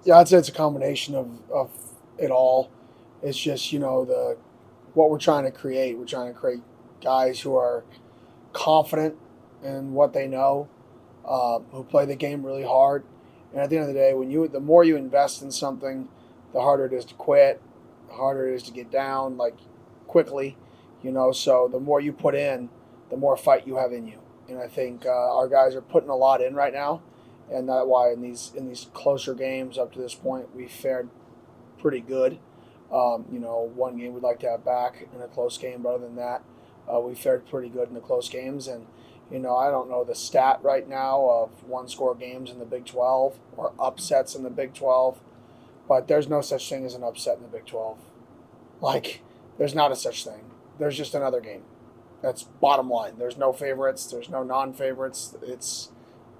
Yeah, I'd say it's a combination of it all. It's just the what we're trying to create. We're trying to create guys who are confident in what they know, who play the game really hard. And at the end of the day, the more you invest in something, the harder it is to quit, the harder it is to get down like quickly. So the more you put in, the more fight you have in you. And I think our guys are putting a lot in right now, and that's why in these closer games up to this point we fared pretty good. One game we'd like to have back in a close game, but other than that, we fared pretty good in the close games. And I don't know the stat right now of one-score games in the Big 12 or upsets in the Big 12, but there's no such thing as an upset in the Big 12. Like, there's not a such thing. There's just another game. That's bottom line. There's no favorites. There's no non-favorites. It's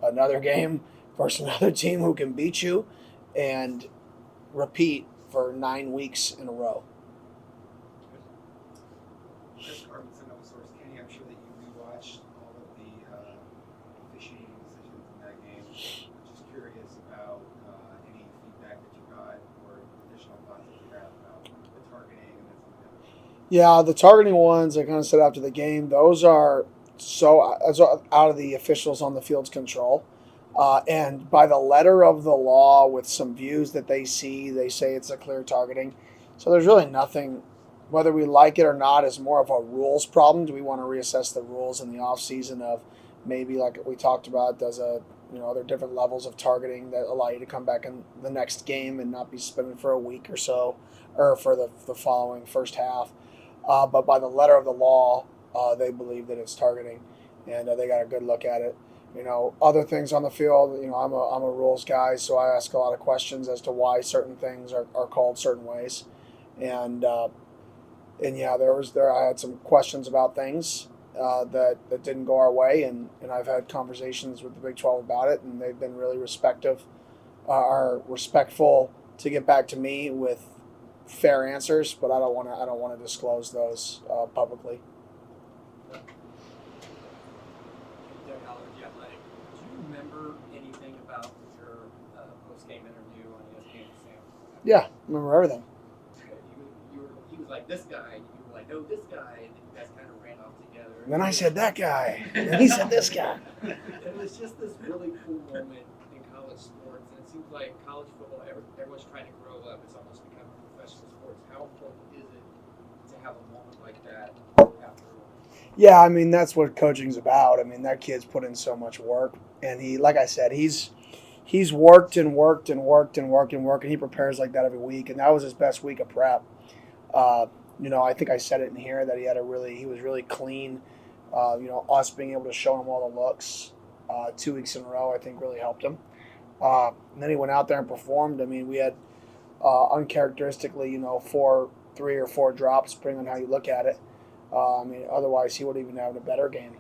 another game versus another team who can beat you, and repeat for 9 weeks in a row. Chris Carmen, Sundevils source. Kenny, I'm sure that you rewatched all of the officiating decisions in that game. I'm just curious about any feedback that you got or additional thoughts that you have about the targeting and things like that. Yeah, the targeting ones I kind of said after the game. Those are so out of the officials on the field's control. And by the letter of the law, with some views that they see, they say it's a clear targeting. So there's really nothing, whether we like it or not, is more of a rules problem. Do we want to reassess the rules in the off season of maybe like we talked about? Does there are different levels of targeting that allow you to come back in the next game and not be suspended for a week or so, or for the following first half. But by the letter of the law, they believe that it's targeting, and they got a good look at it. Other things on the field. I'm a rules guy, so I ask a lot of questions as to why certain things are called certain ways, and yeah, I had some questions about things that didn't go our way, and I've had conversations with the Big 12 about it, and they've been really are respectful to get back to me with fair answers, but I don't want to disclose those publicly. Technology athletic. Do you remember anything about your post-game interview on ESPN? Yeah, remember everything. He was like this guy, and you were like, no, this guy, and then you guys kind of ran off together. And then I said that guy, and he said this guy. It was just this really cool moment in college sports, and it seems like college football, everyone's trying to grow up. It's almost becoming professional sports. How important is it to have a moment like that after? Yeah, I mean that's what coaching's about. I mean that kid's put in so much work, and like I said, he's worked and worked and worked and worked and worked, and he prepares like that every week, and that was his best week of prep. Uh, I think I said it in here that he was really clean. Us being able to show him all the looks 2 weeks in a row, I think really helped him. And then he went out there and performed. I mean, we had uncharacteristically, three or four drops, depending on how you look at it. I mean, otherwise he would even have a better game.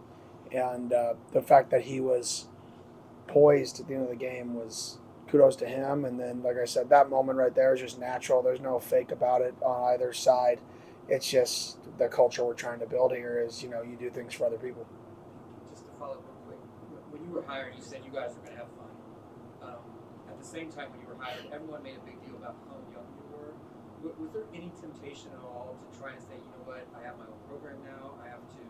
And the fact that he was poised at the end of the game was kudos to him. And then, like I said, that moment right there is just natural. There's no fake about it on either side. It's just the culture we're trying to build here is, you do things for other people. Just to follow up real quick, when you were hired, you said you guys were going to have fun. At the same time, when you were hired, everyone made a big deal about how young you were. Was there any temptation at all to try and say, you know what, I have my own program now, I have to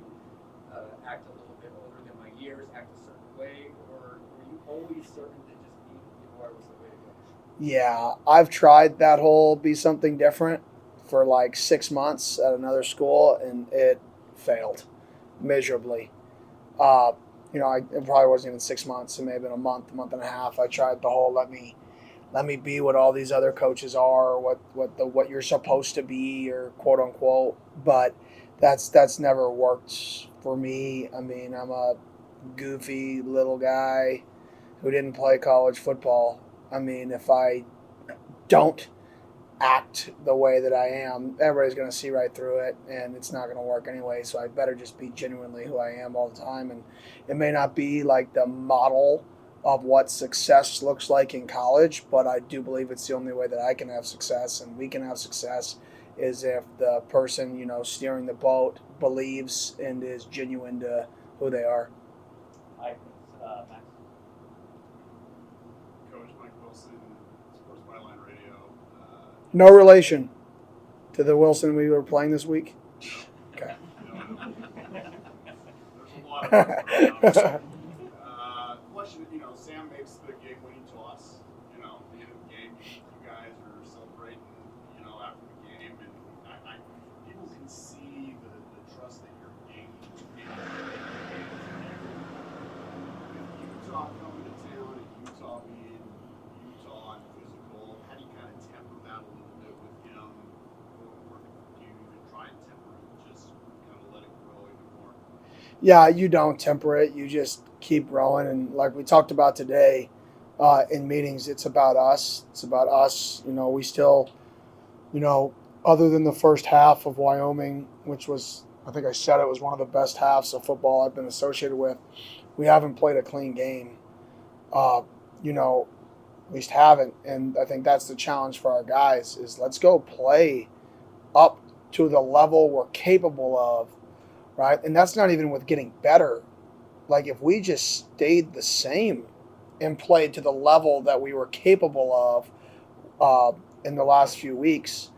act a little bit older than my years, act a certain way, or were you always certain that just being who you are was the way to go? Yeah, I've tried that whole be something different for like 6 months at another school, and it failed miserably. It probably wasn't even 6 months. It may have been a month and a half. I tried the whole let me be what all these other coaches are, or what you're supposed to be, or quote unquote. But that's never worked for me. I mean, I'm a goofy little guy who didn't play college football. I mean, if I don't act the way that I am, everybody's going to see right through it, and it's not going to work anyway. So I better just be genuinely who I am all the time. And it may not be like the model of what success looks like in college, but I do believe it's the only way that I can have success and we can have success is if the person, steering the boat believes and is genuine to who they are. Max. Coach Mike Wilson, sports byline No relation to the Wilson we were playing this week? Okay. There's a lot of question, Sam makes the game-winning toss. At the end of the game, you guys are celebrating, after the game, and people can see the trust that you're gaining. With Utah coming to town and Utah being Utah and physical, how do you kind of temper that a little bit with him? Or do you even try and temper it, just kind of let it grow even more? Yeah, you don't temper it. You just keep growing. And like we talked about today in meetings, it's about us. It's about us. We still, other than the first half of Wyoming, which was, I think I said it was one of the best halves of football I've been associated with, we haven't played a clean game. At least haven't. And I think that's the challenge for our guys is let's go play up to the level we're capable of, right? And that's not even with getting better. Like if we just stayed the same and played to the level that we were capable of in the last few weeks,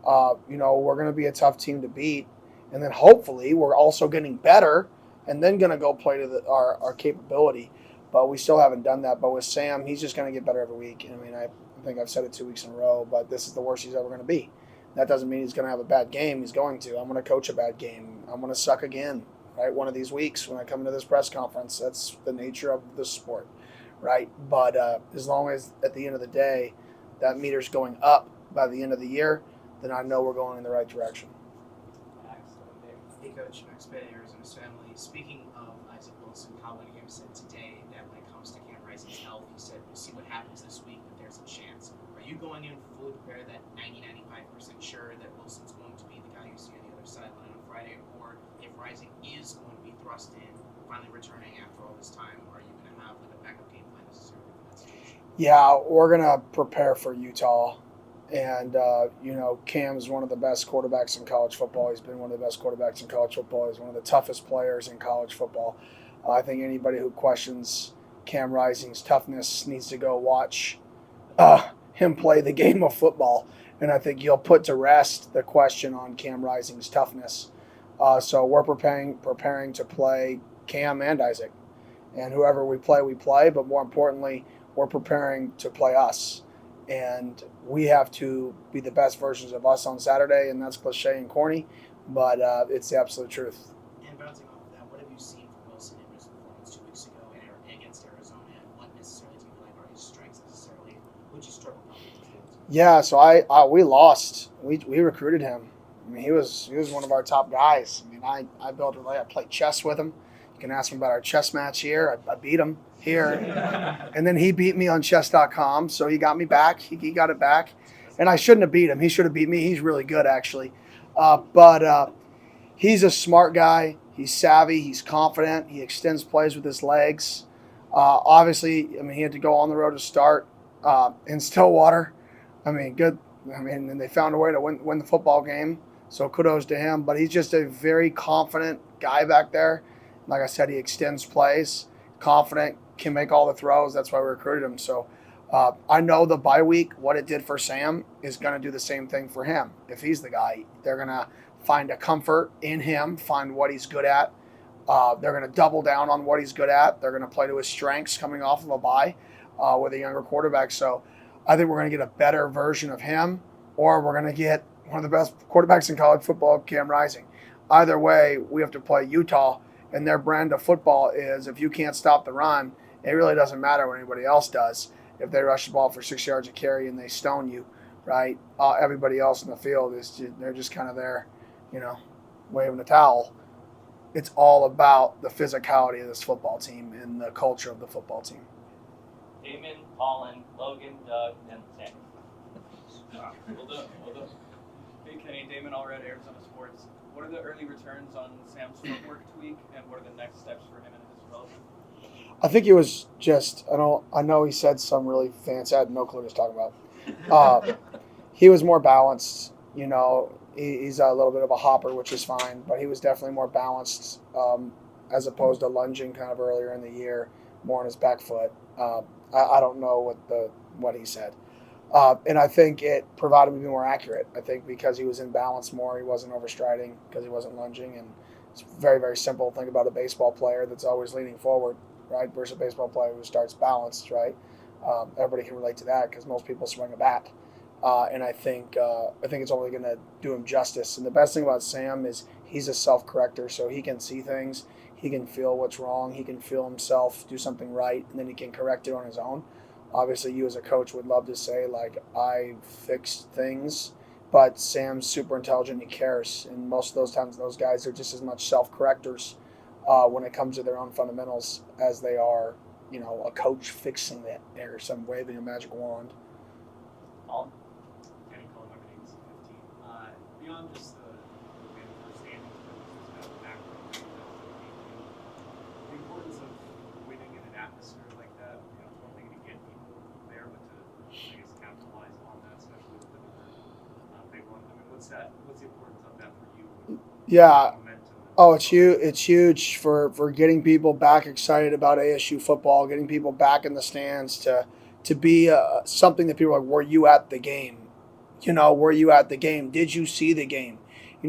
we're going to be a tough team to beat. And then hopefully we're also getting better and then going to go play to our capability. But we still haven't done that. But with Sam, he's just going to get better every week. I think I've said it 2 weeks in a row, but this is the worst he's ever going to be. That doesn't mean he's going to have a bad game. He's going to. I'm going to coach a bad game. I'm going to suck again, right? One of these weeks when I come into this press conference, that's the nature of the sport, right? But as long as at the end of the day that meter's going up by the end of the year, then I know we're going in the right direction. Hey, Coach, Max Bay, Arizona's family. Speaking of Isaac Wilson, Kyle Whittingham said today that when it comes to Cam Rising's health, he said, we'll see what happens this week, but there's a chance. Are you going in fully prepared that 90-95% sure that Wilson's going to be the guy you see on the other sideline on Friday? Or if Rising is going to be thrust in, finally returning after all this time, are you going to have like a backup game plan necessarily for that situation? Yeah, we're going to prepare for Utah. And, Cam's one of the best quarterbacks in college football. He's been one of the best quarterbacks in college football. He's one of the toughest players in college football. I think anybody who questions Cam Rising's toughness needs to go watch him play the game of football. And I think you'll put to rest the question on Cam Rising's toughness. So we're preparing to play Cam and Isaac. And whoever we play. But more importantly, we're preparing to play us. And we have to be the best versions of us on Saturday, and that's cliche and corny, but it's the absolute truth. And bouncing off of that, what have you seen from Wilson in his performance 2 weeks ago against Arizona, and what necessarily do you feel like are his strengths necessarily? Would you struggle probably with those? Yeah, so we lost. We recruited him. He was one of our top guys. I built a relay. I played chess with him. You can ask him about our chess match here. I beat him here. And then he beat me on chess.com, so he got me back. He got it back. And I shouldn't have beat him. He should have beat me. He's really good, actually. But he's a smart guy. He's savvy. He's confident. He extends plays with his legs. Obviously, he had to go on the road to start in Stillwater. Good. And they found a way to win the football game, so kudos to him. But he's just a very confident guy back there. Like I said, he extends plays, confident, can make all the throws. That's why we recruited him. So I know the bye week, what it did for Sam, is going to do the same thing for him. If he's the guy, they're going to find a comfort in him, find what he's good at. They're going to double down on what he's good at. They're going to play to his strengths coming off of a bye with a younger quarterback. So I think we're going to get a better version of him, or we're going to get one of the best quarterbacks in college football, Cam Rising. Either way, we have to play Utah. And their brand of football is if you can't stop the run, it really doesn't matter what anybody else does. If they rush the ball for 6 yards a carry and they stone you, right? Everybody else in the field they're just kind of there, waving a towel. It's all about the physicality of this football team and the culture of the football team. Damon, Colin, Logan, Doug, and Sam. Well done. Hey Kenny, Damon Allred, Arizona Sports. What are the early returns on Sam's footwork tweak, and what are the next steps for him in his development? I think it was just, I know he said some really fancy, I had no clue what he was talking about. He was more balanced, he's a little bit of a hopper, which is fine, but he was definitely more balanced as opposed to lunging kind of earlier in the year, more on his back foot. I don't know what he said. And I think it provided me more accurate. I think because he was in balance more, he wasn't overstriding, because he wasn't lunging. And it's very, very simple. Think about a baseball player that's always leaning forward, right, versus a baseball player who starts balanced, right? Everybody can relate to that because most people swing a bat. And I think it's only going to do him justice. And the best thing about Sam is he's a self-corrector, so he can see things. He can feel what's wrong. He can feel himself do something right, and then he can correct it on his own. Obviously, you as a coach would love to say, like, I fixed things, but Sam's super intelligent. He cares. And most of those times, those guys are just as much self-correctors when it comes to their own fundamentals as they are, a coach fixing it or some waving a magic wand. Kenny Dillingham, ASU 15. Beyond just the win for standings purposes, kind of macro things the importance of winning in an atmosphere like that, it's one thing to get people there, but to, I guess, capitalize on that, especially with the big one. I mean, what's the importance of that for you? Yeah. Momentum? Oh, it's huge. It's huge for getting people back excited about ASU football, getting people back in the stands to be something that people are like, were you at the game? Were you at the game? Did you see the game?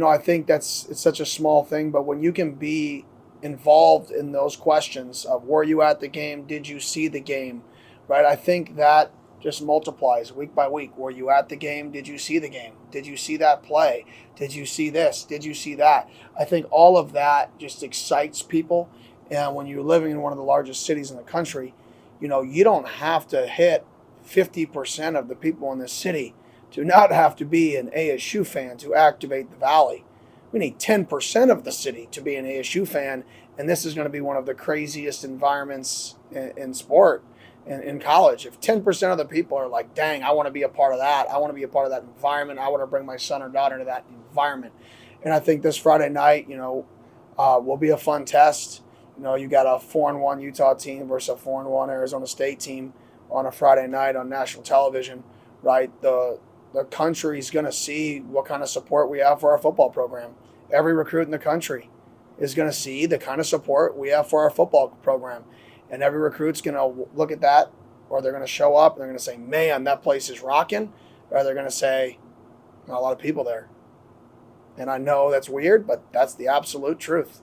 I think it's such a small thing, but when you can be involved in those questions of were you at the game? Did you see the game? Right? I think that just multiplies week by week. Were you at the game? Did you see the game? Did you see that play? Did you see this? Did you see that? I think all of that just excites people. And when you're living in one of the largest cities in the country, you don't have to hit 50% of the people in this city to not have to be an ASU fan to activate the Valley. We need 10% of the city to be an ASU fan, and this is going to be one of the craziest environments in sport in college. If 10% of the people are like, dang, I want to be a part of that. I want to be a part of that environment. I want to bring my son or daughter into that environment. And I think this Friday night, will be a fun test. You got a 4-1 Utah team versus a 4-1 Arizona State team on a Friday night on national television, right? The country's going to see what kind of support we have for our football program. Every recruit in the country is going to see the kind of support we have for our football program. And every recruit's going to look at that, or they're going to show up and they're going to say, man, that place is rocking. Or they're going to say, not a lot of people there. And I know that's weird, but that's the absolute truth.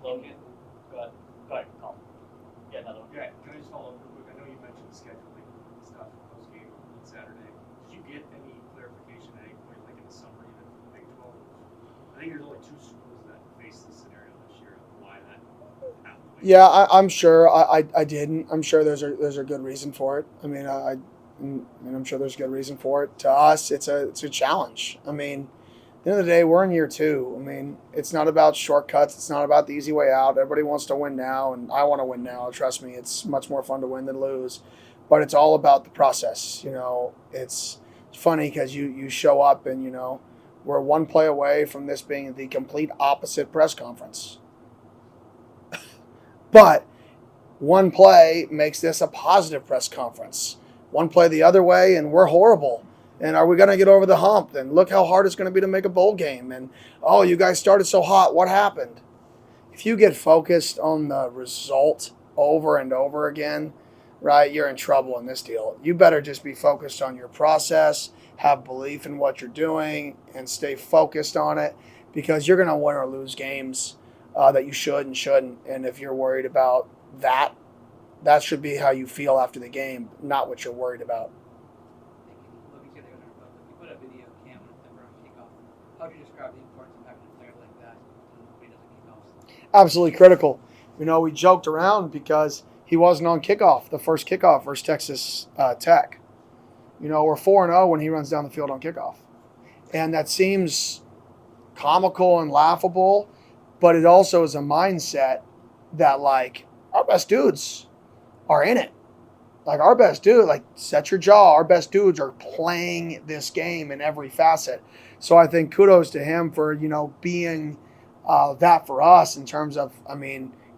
Logan, go ahead, Colin. Yeah, another one. Okay, can I just follow up real quick? I know you mentioned scheduling stuff post game on Saturday. Did you get any clarification at any point, like in the summer, even from the Big 12? I think there's only 2 schools that face this scenario this year, and why that happened. Yeah, I'm sure I didn't. I'm sure there's a good reason for it. I mean, I'm sure there's a good reason for it. To us, it's a challenge. I mean, at the end of the day, we're in year 2. I mean, it's not about shortcuts. It's not about the easy way out. Everybody wants to win now, and I want to win now. Trust me, it's much more fun to win than lose. But it's all about the process. It's funny because you show up and, we're one play away from this being the complete opposite press conference. But one play makes this a positive press conference. One play the other way, and we're horrible. And are we going to get over the hump? And look how hard it's going to be to make a bowl game. And, oh, you guys started so hot. What happened? If you get focused on the result over and over again, right, you're in trouble in this deal. You better just be focused on your process, have belief in what you're doing, and stay focused on it, because you're going to win or lose games that you should and shouldn't. And if you're worried about that, that should be how you feel after the game, not what you're worried about. You put a video cam over on kickoff. How do you describe the importance of having a player like that when he doesn't kick off? Absolutely critical. We joked around because he wasn't on kickoff, the first kickoff versus Texas Tech. We're 4-0 when he runs down the field on kickoff. And that seems comical and laughable, but it also is a mindset that, like, our best dudes are in it. Like, our best dude, like, set your jaw. Our best dudes are playing this game in every facet. So I think kudos to him for, being that for us in terms of,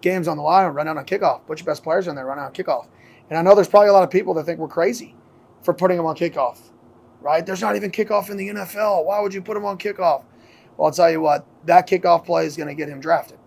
games on the line, run out on kickoff. Put your best players in there, run out on kickoff. And I know there's probably a lot of people that think we're crazy for putting them on kickoff, right? There's not even kickoff in the NFL. Why would you put him on kickoff? Well, I'll tell you what, that kickoff play is going to get him drafted.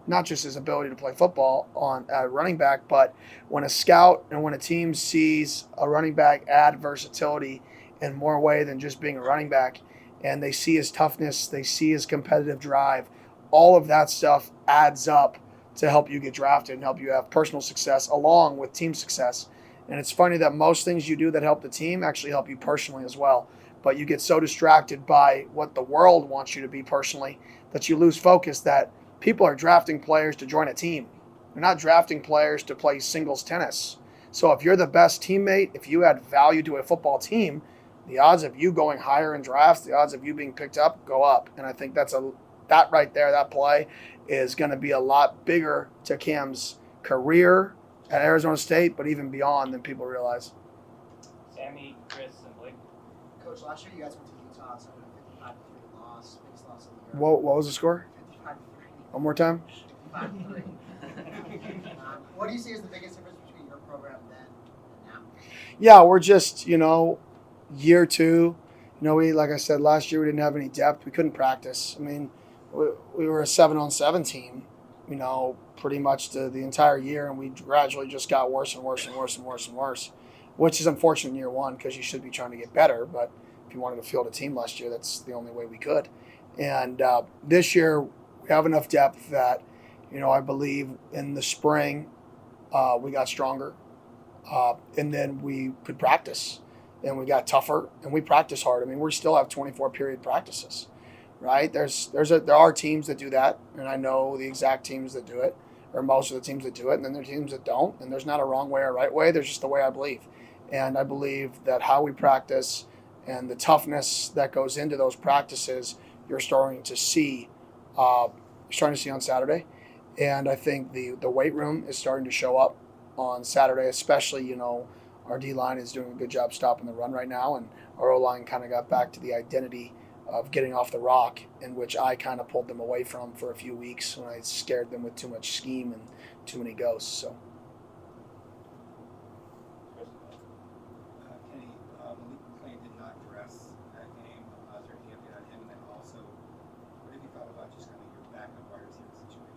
not just his ability to play football at running back, but when a scout and when a team sees a running back add versatility in more way than just being a running back, and they see his toughness, they see his competitive drive, all of that stuff adds up to help you get drafted and help you have personal success along with team success. And it's funny that most things you do that help the team actually help you personally as well. But you get so distracted by what the world wants you to be personally that you lose focus that people are drafting players to join a team. They're not drafting players to play singles tennis. So if you're the best teammate, if you add value to a football team, the odds of you going higher in drafts, the odds of you being picked up go up. And I think that right there, that play is going to be a lot bigger to Cam's career at Arizona State, but even beyond than people realize. Sammy, Chris, and Blake. Coach, last year you guys went to Utah, so a 55-3 loss, biggest loss of the year. What was the score? 55-3. One more time? 55-3. What do you see as the biggest difference between your program then and now? Yeah, we're just, year two. Like I said, last year we didn't have any depth. We couldn't practice. I mean, we were a 7-on-7 team, pretty much the entire year, and we gradually just got worse and worse and worse and worse and worse, which is unfortunate in year one because you should be trying to get better. But if you wanted to field a team last year, that's the only way we could. And this year we have enough depth that, I believe in the spring we got stronger, and then we could practice, and we got tougher, and we practice hard. I mean, we still have 24-period practices. Right? There are teams that do that, and I know the exact teams that do it, or most of the teams that do it, and then there are teams that don't, and there's not a wrong way or right way. There's just the way I believe. And I believe that how we practice and the toughness that goes into those practices, you're starting to see on Saturday. And I think the weight room is starting to show up on Saturday, especially, our D-line is doing a good job stopping the run right now, and our O-line kind of got back to the identity of getting off the rock, in which I kind of pulled them away from for a few weeks when I scared them with too much scheme and too many ghosts. So, Kenny, Malik McClain did not dress that game. Is there anything update on him? And then also, what have you thought about just kind of your backup wide receiver situation?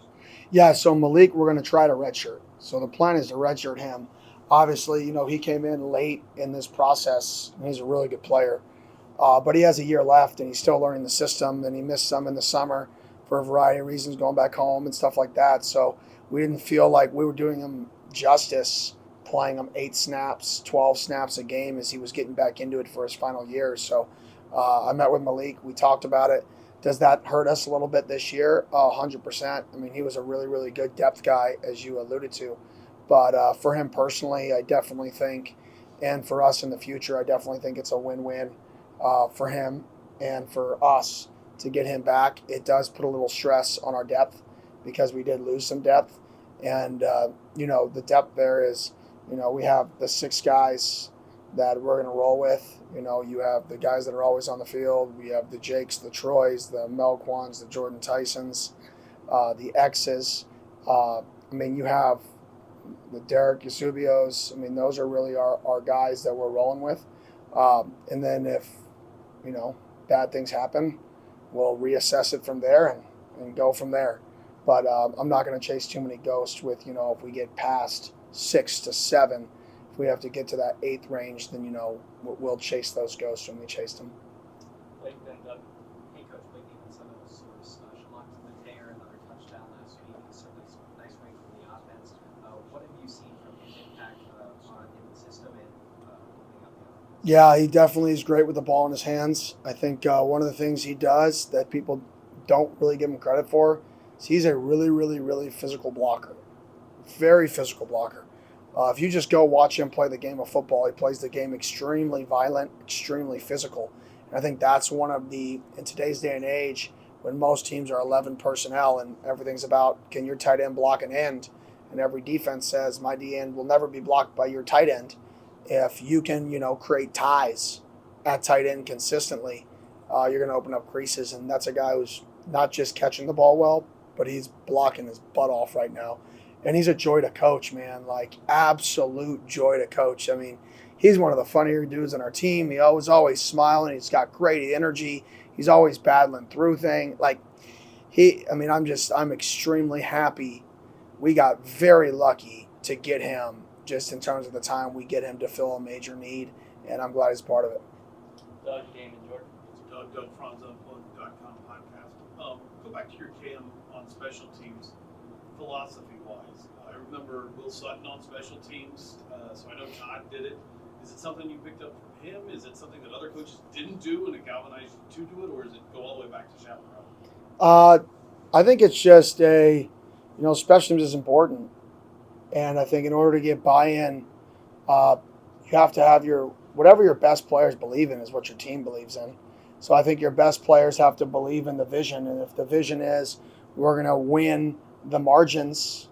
yeah, so Malik, we're going to try to redshirt. So the plan is to redshirt him. Obviously, he came in late in this process, and he's a really good player. But he has a year left, and he's still learning the system, and he missed some in the summer for a variety of reasons, going back home and stuff like that. So we didn't feel like we were doing him justice playing him 8 snaps, 12 snaps a game as he was getting back into it for his final year. So I met with Malik. We talked about it. Does that hurt us a little bit this year? 100%. I mean, he was a really, really good depth guy, as you alluded to. But for him personally, I definitely think, and for us in the future, I definitely think it's a win-win. For him and for us to get him back. It does put a little stress on our depth because we did lose some depth. And, the depth there is, we have the 6 guys that we're going to roll with. You have the guys that are always on the field. We have the Jakes, the Troys, the Melquans, the Jordan Tysons, the X's. You have the Derek Yasubios. Those are really our guys that we're rolling with. And then if, bad things happen, we'll reassess it from there and go from there. But I'm not going to chase too many ghosts with, if we get past 6 to 7, if we have to get to that 8th range, then, we'll chase those ghosts when we chase them. Blake, then Doug. Hey, Coach, Whittingham and Sundevils scores Sherlock to the Taylor, another touchdown last week. Certainly some nice wing from the offense. What have you seen from his impact in the system and opening up the offense? Yeah, he definitely is great with the ball in his hands. I think one of the things he does that people don't really give him credit for is he's a really, really, really physical blocker. Very physical blocker. If you just go watch him play the game of football, he plays the game extremely violent, extremely physical. And I think that's one of in today's day and age, when most teams are 11 personnel and everything's about, can your tight end block an end? And every defense says, my D end will never be blocked by your tight end. If you can, create ties at tight end consistently, you're going to open up creases. And that's a guy who's not just catching the ball well, but he's blocking his butt off right now. And he's a joy to coach, man, like absolute joy to coach. He's one of the funnier dudes on our team. He always smiling. He's got great energy. He's always battling through things. Like, I'm extremely happy. We got very lucky to get him just in terms of the time we get him to fill a major need, and I'm glad he's part of it. Doug, Damon, Jordan. It's Doug Franz on Plug.com podcast. Go back to your Cam on special teams, philosophy-wise. I remember Will Sutton on special teams, so I know Todd did it. Is it something you picked up from him? Is it something that other coaches didn't do and it galvanized you to do it, or does it go all the way back to Chaparral? I think it's just special teams is important. And I think in order to get buy-in, you have to have whatever your best players believe in is what your team believes in. So I think your best players have to believe in the vision. And if the vision is we're going to win the margins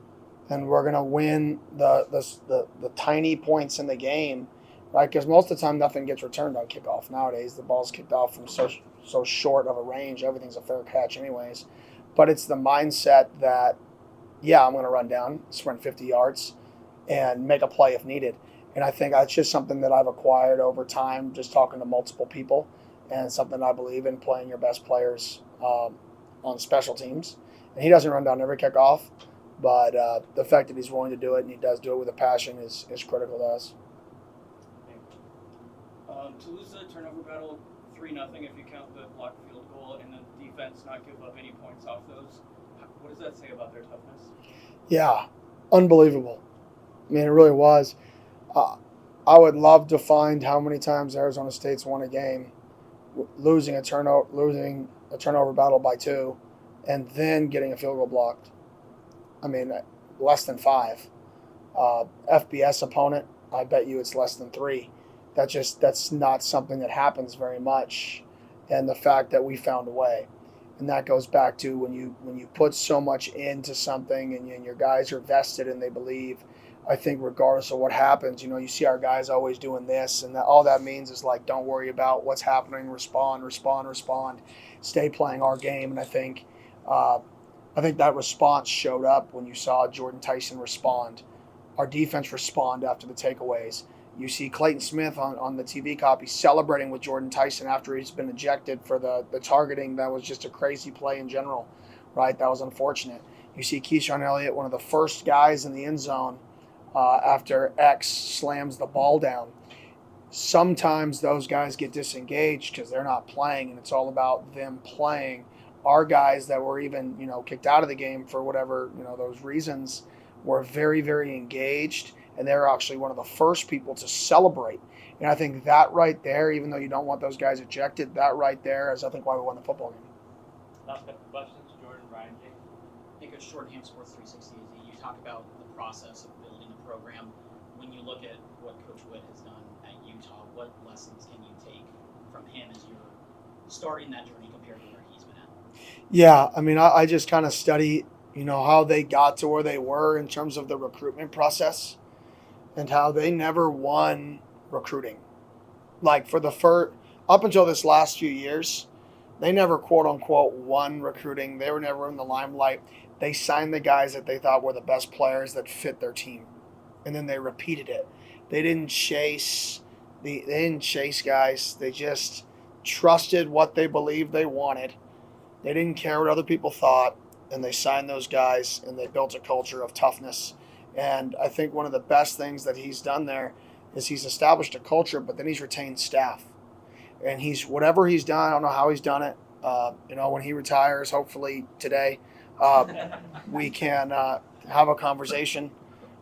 and we're going to win the tiny points in the game, right? Because most of the time nothing gets returned on kickoff. Nowadays the ball's kicked off from so short of a range. Everything's a fair catch anyways. But it's the mindset that, yeah, I'm going to run down, sprint 50 yards, and make a play if needed. And I think that's just something that I've acquired over time, just talking to multiple people, and something I believe in, playing your best players on special teams. And he doesn't run down every kickoff, but the fact that he's willing to do it and he does do it with a passion is critical to us. To lose the turnover battle 3-0 if you count the blocked field goal, and the defense not give up any points off those, what does that say about their toughness? Yeah, unbelievable. I mean, it really was. I would love to find how many times Arizona State's won a game, losing a turnover battle by 2, and then getting a field goal blocked. I mean, less than 5. FBS opponent, I bet you it's less than 3. That's not something that happens very much, and the fact that we found a way. And that goes back to when you put so much into something and your guys are vested and they believe. I think regardless of what happens, you see our guys always doing this, and all that means is like, don't worry about what's happening. Respond. Stay playing our game. And I think that response showed up when you saw Jordan Tyson respond. Our defense respond after the takeaways. You see Clayton Smith on the TV copy celebrating with Jordan Tyson after he's been ejected for the targeting. That was just a crazy play in general, right? That was unfortunate. You see Keyshawn Elliott, one of the first guys in the end zone after X slams the ball down. Sometimes those guys get disengaged because they're not playing, and it's all about them playing. Our guys that were even, kicked out of the game for whatever, those reasons were very, very engaged. And they're actually one of the first people to celebrate. And I think that right there, even though you don't want those guys ejected, that right there is, I think, why we won the football game. Last couple questions, Jordan, Ryan, Jake. I think Shorthand Sports 360, you talk about the process of building a program. When you look at what Coach Witt has done at Utah, what lessons can you take from him as you're starting that journey compared to where he's been at? Yeah, I mean, I just kind of study, how they got to where they were in terms of the recruitment process. And how they never won recruiting. Like up until this last few years, they never quote unquote won recruiting. They were never in the limelight. They signed the guys that they thought were the best players that fit their team. And then they repeated it. They didn't chase guys. They just trusted what they believed they wanted. They didn't care what other people thought. And they signed those guys and they built a culture of toughness. And I think one of the best things that he's done there is he's established a culture, but then he's retained staff. And whatever he's done, I don't know how he's done it. When he retires, hopefully today, we can have a conversation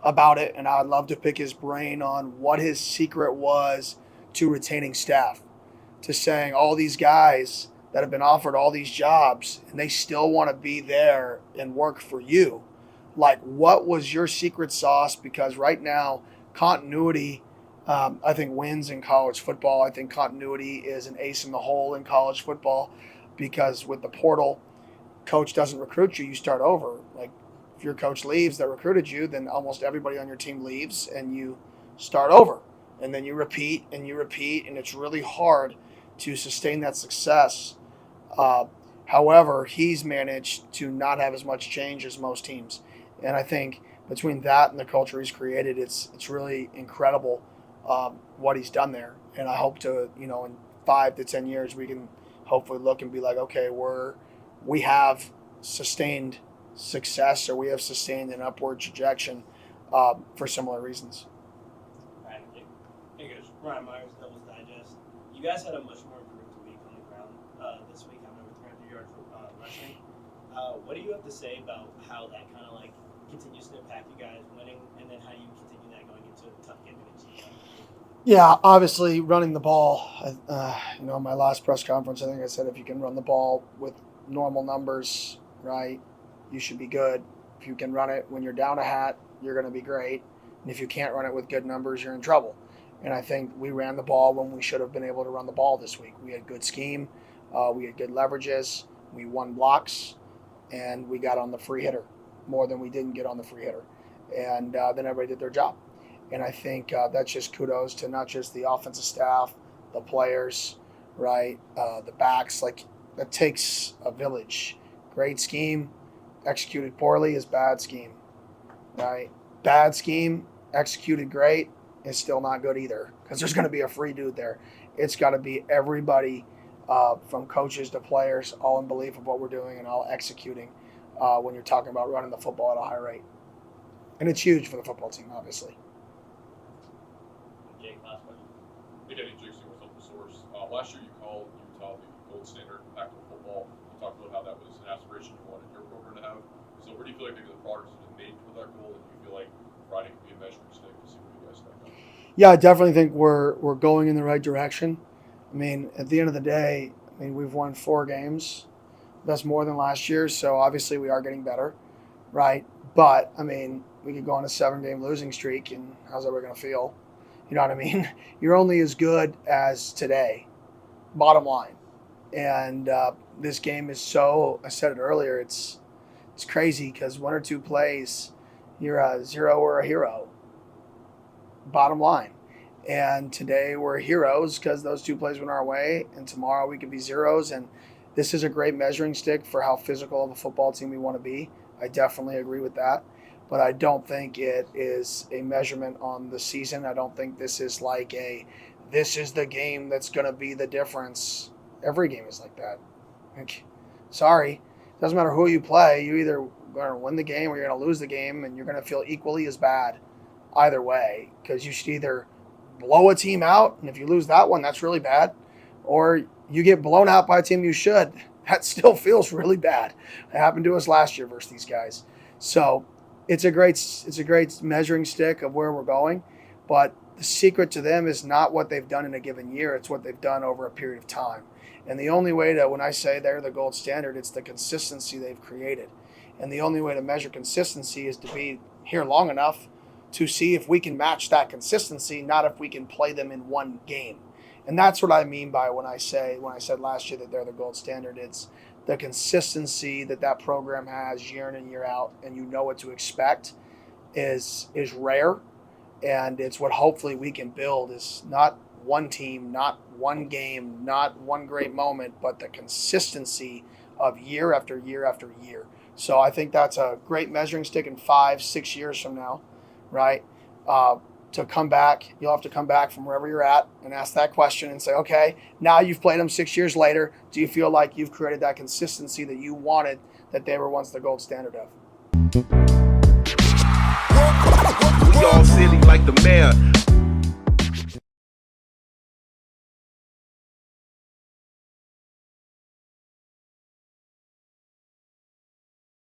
about it. And I'd love to pick his brain on what his secret was to retaining staff, to saying all these guys that have been offered all these jobs and they still want to be there and work for you. Like, what was your secret sauce? Because right now, continuity, I think, wins in college football. I think continuity is an ace in the hole in college football because with the portal, coach doesn't recruit you, you start over. Like, if your coach leaves that recruited you, then almost everybody on your team leaves and you start over. And then you repeat, and it's really hard to sustain that success. However, he's managed to not have as much change as most teams. And I think between that and the culture he's created, it's really incredible what he's done there. And I hope to, in 5 to 10 years, we can hopefully look and be like, okay, we have sustained success, or we have sustained an upward trajectory for similar reasons. Ryan, hey guys, Ryan Myers, Devil's Digest. You guys had a much more improved week on the ground this week. I'm over 300 yards rushing. What do you have to say about how that kind of like continues to impact you guys winning, and then how you continue that going into a tough game against you? Yeah, obviously running the ball. My last press conference, I think I said if you can run the ball with normal numbers, right, you should be good. If you can run it when you're down a hat, you're going to be great. And if you can't run it with good numbers, you're in trouble. And I think we ran the ball when we should have been able to run the ball this week. We had good scheme. We had good leverages. We won blocks. And we got on the free hitter more than we didn't get on the free hitter. And then everybody did their job. And I think that's just kudos to not just the offensive staff, the players, right, the backs. Like, that takes a village. Great scheme, executed poorly is bad scheme, right? Bad scheme, executed great is still not good either, because there's going to be a free dude there. It's got to be everybody from coaches to players, all in belief of what we're doing and all executing when you're talking about running the football at a high rate. And it's huge for the football team, obviously. Jake, last question. Hey, Kenny, Jake with Open Source. Last year you called Utah the gold standard back to football. You talked about how that was an aspiration you wanted your program to have. So where do you feel like maybe the progress has been made toward that goal, and do you feel like Friday could be a measuring stick to see where you guys stack up? Yeah, I definitely think we're going in the right direction. I mean, at the end of the day, we've won 4 games. That's more than last year, so obviously we are getting better, right? But, we could go on a 7-game losing streak, and how's everybody going to feel? You know what I mean? You're only as good as today, bottom line. And this game is so, I said it earlier, it's crazy because 1 or 2 plays, you're a 0 or a hero, bottom line. And today we're heroes because those 2 plays went our way, and tomorrow we could be zeros. And this is a great measuring stick for how physical of a football team we want to be. I definitely agree with that. But I don't think it is a measurement on the season. I don't think this is like this is the game that's going to be the difference. Every game is like that. Sorry. Doesn't matter who you play. You either going to win the game or you're going to lose the game, and you're going to feel equally as bad either way, because you should either blow a team out, and if you lose that one, that's really bad, or you get blown out by a team you should. That still feels really bad. It happened to us last year versus these guys. So it's a great measuring stick of where we're going, but the secret to them is not what they've done in a given year. It's what they've done over a period of time. And the only way to, when I say they're the gold standard, it's the consistency they've created. And the only way to measure consistency is to be here long enough to see if we can match that consistency, not if we can play them in one game. And that's what I mean by when I said last year that they're the gold standard. It's the consistency that program has year in and year out, and you know what to expect is rare. And it's what hopefully we can build is not one team, not one game, not one great moment, but the consistency of year after year after year. So I think that's a great measuring stick in 5-6 years from now, right? To come back, you'll have to come back from wherever you're at and ask that question and say, okay, now you've played them 6 years later. Do you feel like you've created that consistency that you wanted, that they were once the gold standard of? We all silly like the mayor.